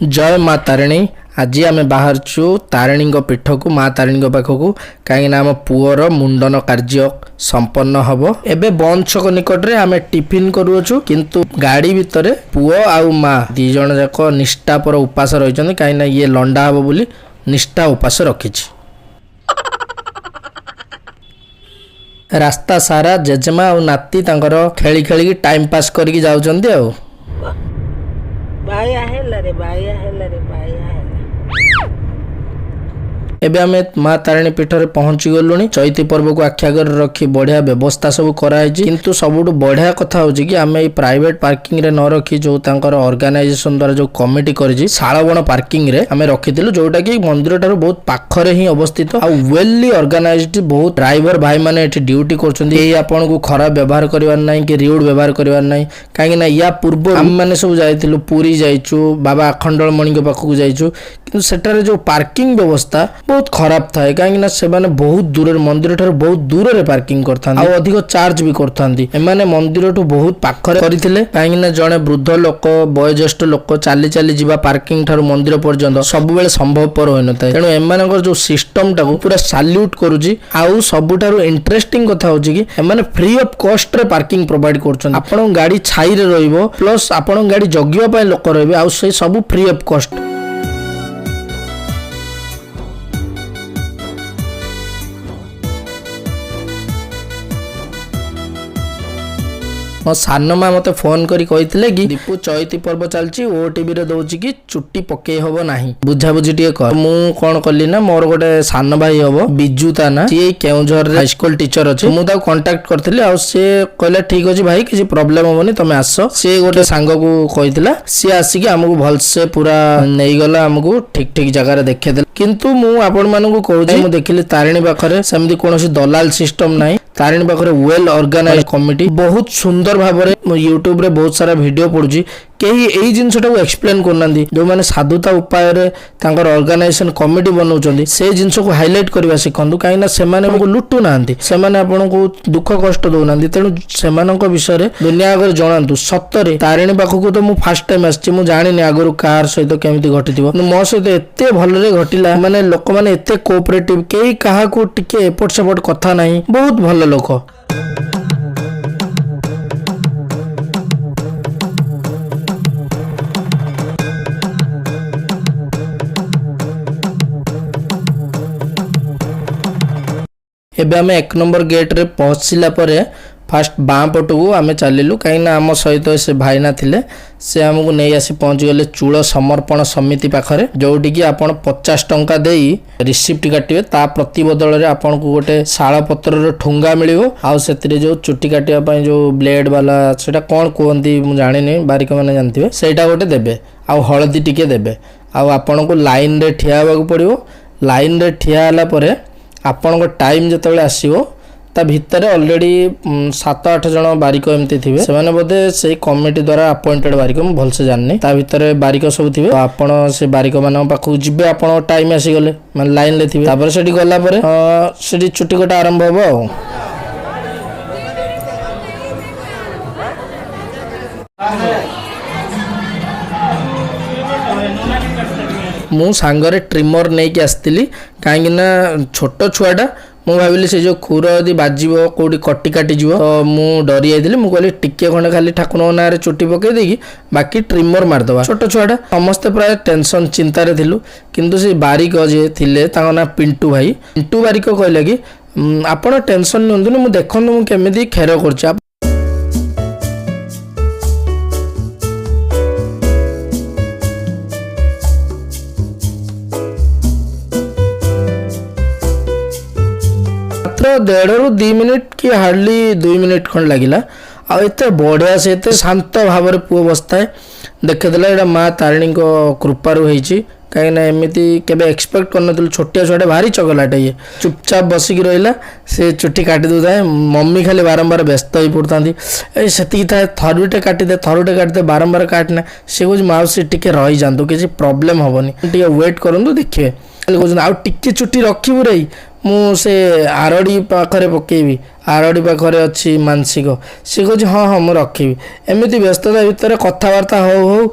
जय माँ तारिणी। आज आम बाहरचु तारिणी पीठ को माँ तारिणी पाखक कहीं आम पुअर मुंडन कार्य संपन्न हम एबे बंद छक निकट में आम टिफिन करुचु किंतु गाड़ी भितर पुओ आउ माँ दी जन जाक निष्ठा पर उपास रही कहीं ये लंडा हम बोली निष्ठा उपास रखी। रास्ता सारा जेजेमा और नाती तांकर खेली खेली टाइम पास करके जाउचंदी आउ बाया हेला रे बाया हेला रे बाया हेला। एबे आमे माँ तारिणी पीठ में पहुंची गलुनी। चैती पर्व को आखि आगे रखी बढ़िया व्यवस्था सब कराई किंतु सबुठ बढ़िया कथा होची कि आमे प्राइवेट पार्किंग रे न रखी जो तांकर ऑर्गेनाइजेशन द्वारा जो कमिटी करिछि शाळबण पार्किंग रे आमे रखिथिलु जोटा कि मंदिर ठारू बहुत पाखरे ही अवस्थित आ वेली ऑर्गेनाइज्ड। बहुत ड्राइवर भाई माने एठी ड्यूटी करछन्ती। एई आपन को खराब व्यवहार करबार नाही कि रिउड व्यवहार करबार नाही काहे ना या पूर्व हम माने सब जाइथिलु पुरी जाइछु बाबा अखंडल मणि के पाखु जाइछु किंतु सेटारे जो पार्किंग व्यवस्था बहुत खराब थाए कहीं से बहुत दूर मंदिर ठार बहुत दूर रे पार्किंग करता अधिक चार्ज भी करता। एमाने मंदिर ठू बहुत पाखरे करथिले कहीं जड़े वृद्ध लोक वयोज्येष्ठ लोक चाली चाली जीवा पार्किंग ठार मंदिर पर्यंत सब बेले संभवपर होई न थाए। तेणु एमानकर जो सिस्टम टाको पूरा सैल्यूट करूची। आउ सबुठारु इंटरेस्टिंग कथा होची कि एमाने फ्री ऑफ कॉस्ट रे पार्किंग प्रोवाइड करछन। आपण गाड़ी छाई रे रहइबो प्लस आपण गाड़ी जगिबा पय लोक रहइबे आउ से सब फ्री ऑफ कॉस्ट। मो सान माँ मत फोन करी कही कि दीपू चैती पर्व चलची ओटीवी रे दउची कि चुट्टी पकई हबो नाही बुझा बुझी टिके कर। मु कोन कली ना मोर गोटे सान भाई हबो बिजू ता ना सी केउझर रे हाई स्कूल टीचर अछि। मु ता कांटेक्ट करथिले आ से कहले ठीक अछि भाई किसी प्रॉब्लम होबनी तमे आसो। से गोटे सांग को कहितला सी आसी कि हमकु भल से पूरा नेई गला हमकु ठीक ठीक जगह रे देखे दे। किंतु मु आपण मानकु कहूची मु देखिली तारिणी पाखरे सेमदी कोनोसी दलाल सिस्टम नाही। तारिणी पाखरे वेल ऑर्गेनाइज कमिटी बहुत सुंदर भाबरे यूट्यूब रे बहुत सारा वीडियो पड़ुची कहीं यही जिनसटा को एक्सप्लेन करना जो मैंने साधुता उपाय तांकर ऑर्गेनाइजेशन कमिटी बनाउछन्ती से जिनस को हाईलाइट करबा सिखंतु कहीं से लुटु नांती से आपको दुख कष्ट दौना। तेणु से विषय दुनिया आगे जनातु सतरे तारिणी पाखक तो मुझे फास्ट टाइम आसी मुझे जानी आगुरी कार सहित केमी घटी मो सहित एत भल घटला माने लोक मैंने एत कोऑपरेटिव कई क्या टिके एपट सेपट कथा ना बहुत भल लोक। एबे आमे एक नंबर गेट रे पहुँचला परे फास्ट बाँ पट को आमे चलिलु कहीं आम सहित से भाईना थिले से आमको नहीं आसी पहुँच गले चूल समर्पण समिति पाखरे जोटी कि आपण 50 टंका देई रिसिप्ट काटिबे ता प्रति बदल रे आपण को गोटे शाल पत्र रे ठुंगा मिलिबो आउ सेतिरे जो चुट्टी काटिबा पई जो ब्लेड वाला सेटा कोन कोहंती मु जानि नै बारिक माने जानथिबे सेटा गोटे देबे आउ हळदी टिके देबे आउ आपण को लाइन रे ठिया होबा पड़िबो। लाइन रे ठिया हला परे आपण को टाइम जतबेले आसीबो ता भितर ऑलरेडी 7-8 जन बारिक एमती थिबे से बोधे से कमिटी द्वारा अपॉइंटेड बारिक मु भल से जाननी ता भितर बारिक सब थिबे आपण से बारिक मान पाखु जिबे आपण टाइम आसी गले माने लाइन ले थिबे तापर सेठी गला परे सेठी चुट्टी कटा आरंभ होबो आ मु सांगरे ट्रिमर नहीं कि आसती कहीं छोट छुआटा मु भाविली से जो खुर यदि बाजिबो कोडी कटी काटी जीवो तो मु डरी जाइदिली मु कहली टिके खंडे खाली ठाकुर ना रे चुट्टी पकई देकी बाकी ट्रिमर मारदबा। छोट छुआटा समस्ते प्राय टेंशन चिंता रे थिलु किंतु से बारिक जे थिले ताଙ୍କ ना पिंटू भाई पिंटू बारिक कहले कि आपण टेंशन नियंतुनी मु देखंतु मु केमिति खेर करछि। मात्र 1.5 ରୁ 2 मिनिट कि हार्डली 2 मिनिट खंड लगिला आते बढ़िया से एत शांत भाव में पुओ बसता देखेदेला यहाँ माँ तारिणी कृपारू होती कहीं एमती केबे एक्सपेक्ट कर छोटिया छुआटे भारी चगलाटे ये चुपचाप बसिक रहा से चुट्टी काटी दूसए मम्मी खाली बारंबार व्यस्त हो पड़ता से थाए थरुटे काटिदे थरुटे काटिदे बारंबार काटना से कह माउसी टिके रही जातु किसी प्रोब्लेम हेनी टे वेट करूँ देखिए कहते आउ टिके चुट्टी रखी रे ମୁଁ ସେ ଆରଡ଼ି ପାଖରେ ପକେଇବି, ଆରଡ଼ି ପାଖରେ ଅଛି ମାନସିକ। ସେ କହୁଛି ହଁ ହଁ ମୁଁ ରଖିବି। ଏମିତି ବ୍ୟସ୍ତତା ଭିତରେ କଥାବାର୍ତ୍ତା ହଉ ହଉ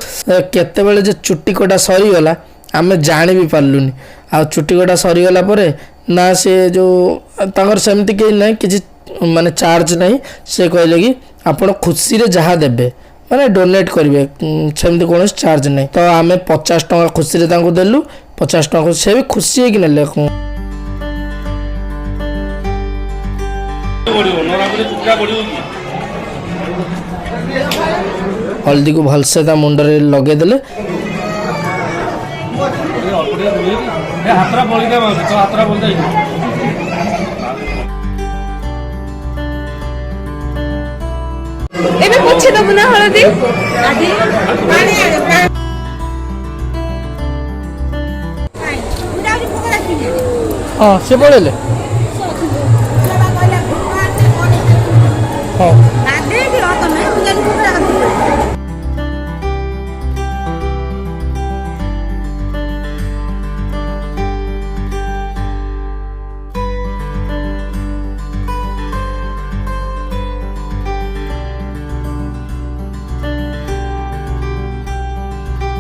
କେତେବେଳେ ଯେ ଚୁଟି କଟା ସରିଗଲା ଆମେ ଜାଣି ବି ପାରିଲୁନି। ଆଉ ଚୁଟି କଟା ସରିଗଲା ପରେ ନା ସେ ଯେଉଁ ତାଙ୍କର ସେମିତି କେହି ନାହିଁ, କିଛି ମାନେ ଚାର୍ଜ ନାହିଁ। ସେ କହିଲେ କି ଆପଣ ଖୁସିରେ ଯାହା ଦେବେ ମାନେ ଡୋନେଟ୍ କରିବେ, ସେମିତି କୌଣସି ଚାର୍ଜ ନାହିଁ। ତ ଆମେ 50 ଟଙ୍କା ଖୁସିରେ ତାଙ୍କୁ ଦେଲୁ। 50 ଟଙ୍କା ସେ ବି ଖୁସି ହେଇକି ନେଲେ। ହଳଦୀକୁ ଭଲସେ ତା ମୁଣ୍ଡରେ ଲଗେଇଦେଲେ। ଏବେ ପୋଛି ଦବୁ ନା ହଳଦୀ? ହଁ ସେ ପଳେଇଲେ। ହଁ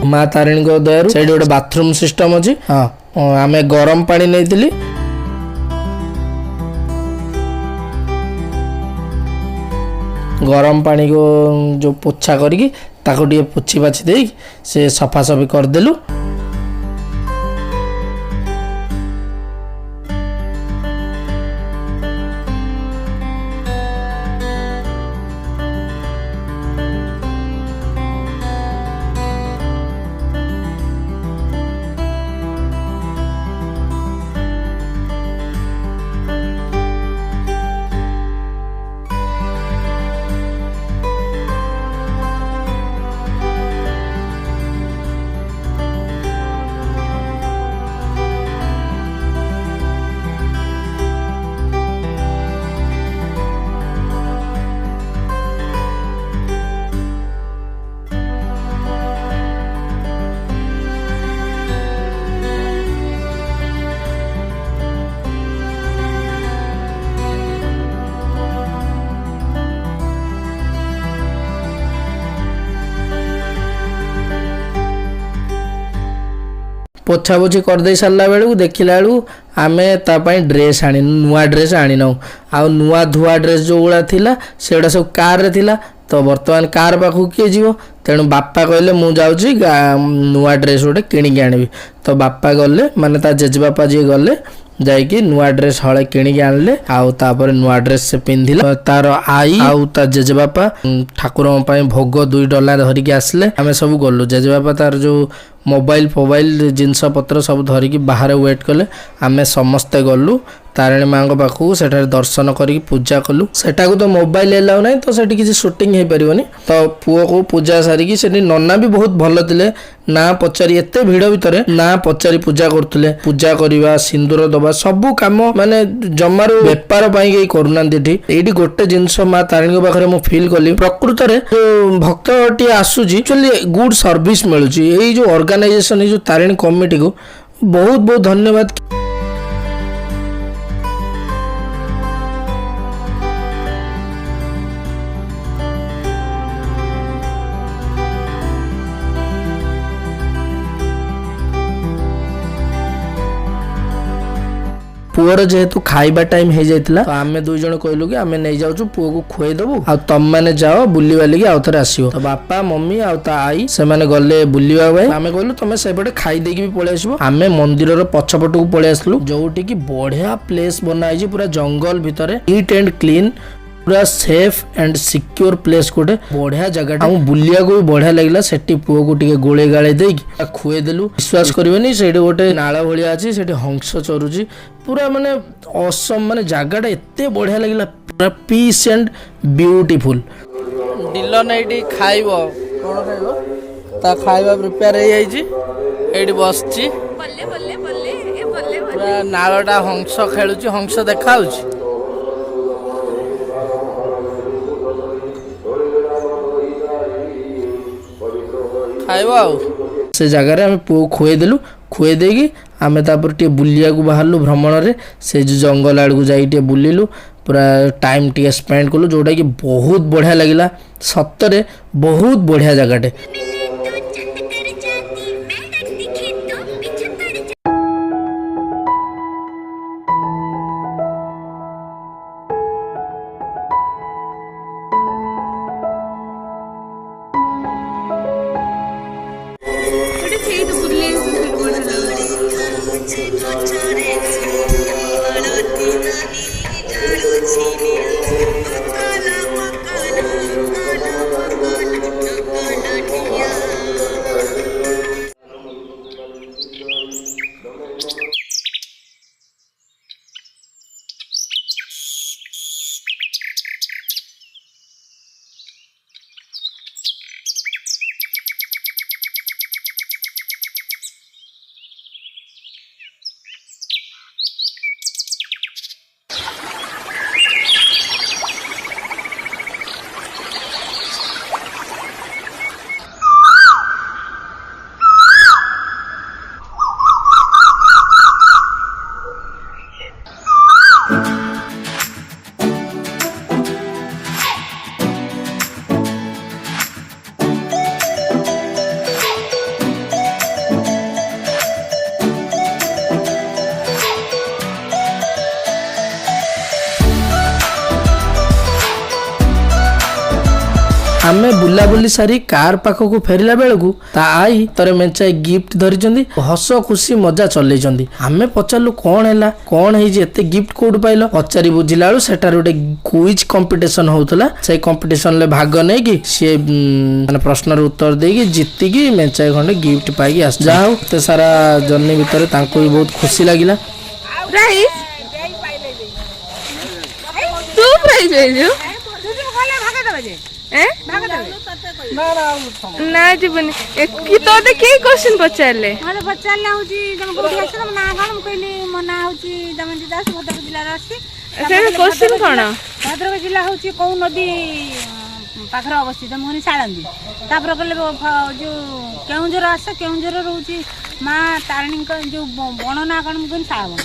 ମା ତାରିଣୀଙ୍କ ଦୟାରୁ ସେଇଠି ଗୋଟେ ବାଥରୁମ୍ ସିଷ୍ଟମ ଅଛି। ହଁ ଆମେ ଗରମ ପାଣି ନେଇଥିଲି। ଗରମ ପାଣିକୁ ଯେଉଁ ପୋଛା କରିକି ତାକୁ ଟିକେ ପୋଛି ପାଛି ଦେଇକି ସେ ସଫାସଫି କରିଦେଲୁ। पोछापोछि करदे सारा बेलू देखला बेलू आमे ता पाई ड्रेस आनी नुआ ड्रेस आनी ना आ नुआ धुआ ड्रेस जो गुड़ा थिला सेगुड़ा सब कार रे थिला। तो बर्तमान कार पाखु किए जीव तेणु बापा कहले मु जाउची नुआ ड्रेस गोटे किणिकी आनबी। तो बापा गले माने ता जेजेबापा जी गले जाइकी नुआ ड्रेस हले किणिकी आनले आउ तापर नुआ ड्रेस से पिंधिला। तार आई आउ ता जेजेबापा ठाकुर पई भोग $2 धरिकी आसले। आमे सब गलु जेजेबापा तार जो मोबाइल फोबाइल जिनस पत्र सब धरिकी बाहर वेट कले। आमे समस्ते गलु तारिणी माँ पाखु सेठारे दर्शन करी पूजा कलु। सेटा को तो मोबाइल एलाउ नहीं तो सेठी किसी शूटिंग हो पारिबनी। तो पुओ को पूजा सारिकी सेठी नन्ना भी बहुत भल थिले ना पचारि एते भिड़ भितर ना पचारि पूजा करथुले। पूजा करवा सिंदूर दबा सबु काम माने जमारू बेपार पई के करूनांती एठी। एठी गोटे जिंस माँ तारिणी पाखरे मु फील कली प्रकृत रे जो भक्त टी आसुजी एक्चुअली गुड सर्विस मिलुची। एई जो ऑर्गेनाइजेशन जो तारिणी कमिटी को बहुत बहुत धन्यवाद। पुअर जेहेतु खाइबा टाइम हो जाइतिला तो आमे दुई जण कहलु कि आमे नै जाउछु पुओ को खुए देबु आ तम माने जाओ बुली वाली के आउथरे आसीओ। तो बापा मम्मी आ ता आई से माने गले बुलीवा भाई आमे कहलु तमे सेपटे खाई देकी भी पळे आसीबो। आमे मंदिर रो पछपटू को पळे आसलु जोटी की बढ़िया प्लेस बनाई जे पूरा जंगल भितरे नीट एंड क्लीन पूरा सेफ एंड सिक्योर प्लेस गोटे बढ़िया जगह हम बुलिया को भी बढ़िया लगला। सेठी पुओ को टिके गोळे गाळे देकी खुए देलु। विश्वास करबेनी सेठी गोटे नाळ भलिया अछि सेठी हंस चरुची पूरा माने ऑसम माने जगहटा एते बढ़िया लगला पूरा पीस एंड ब्यूटीफुल। डिलन एठी खाइबो कोन खाइबो ता खाइबा प्रिपेयर हे जाईची एठी बसची बल्ले बल्ले बल्ले ए बल्ले पूरा नाळटा हंस खेलुची हंस देखाउची खाइबो आउ से जगार आम पुओ खुएदेलु खुए देकी आम तापर टे बुलिया बाहरलु भ्रमण में से जो जंगल आड़ को जाइए बुलिलु पूरा टाइम टे स्पेंड कलु जोटा कि बहुत बढ़िया लगिला सतरे बहुत बढ़िया जगहटे। ଗୋଟେ ସେଇଠୁ ବୁଲିବାକୁ ସେଇଠୁ ବଢିଆ ଲାଗୁଛି। आमे बुलाबुली सारी कार पाखक फेरला बेलू ता आई तरे मेंचाए गिफ्ट धरी हस खुशी मजा चलई आमे पचारू कौन है कौन है एते गिफ्ट कौट पाइल पचारि बुझिला बेलू सेटार गोटे क्विज कंपटीशन होउतला से कंपटीशन ले भाग नै कि सी माने प्रश्न उत्तर देकी जीति की मेंचाए खंडे गिफ्ट पाई आस जा हो ते सारा जर्नी भितर तांको भी बहुत खुशी लागिला। प्राइस तू प्राइस भेजू ना जीवन कि तो दे के क्वेश्चन पचारले माने पचारले होची जम कोठी आछन ना कोन म कहली म ना होची दमंती दास भद्रक जिल्ला रा आसी से क्वेश्चन कोन भद्रक जिल्ला होची कौ नदी पाखर अवस्थित मोहनी साळंदी तापर कहले जो केउंझर आसे केउंझर रहउची मां तारिणी को जो बण ना कोन म कहली साळबण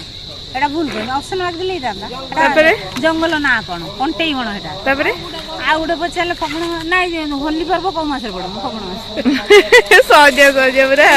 एटा भूल कहली ऑप्शन मार्क दिले दादा तापरे जंगल ना कोन कंटेई बण हेटा तापरे आ उडे पचारले फगण नाइ होली पर्व को मासे पडम फगण मास सहज सहज पूरा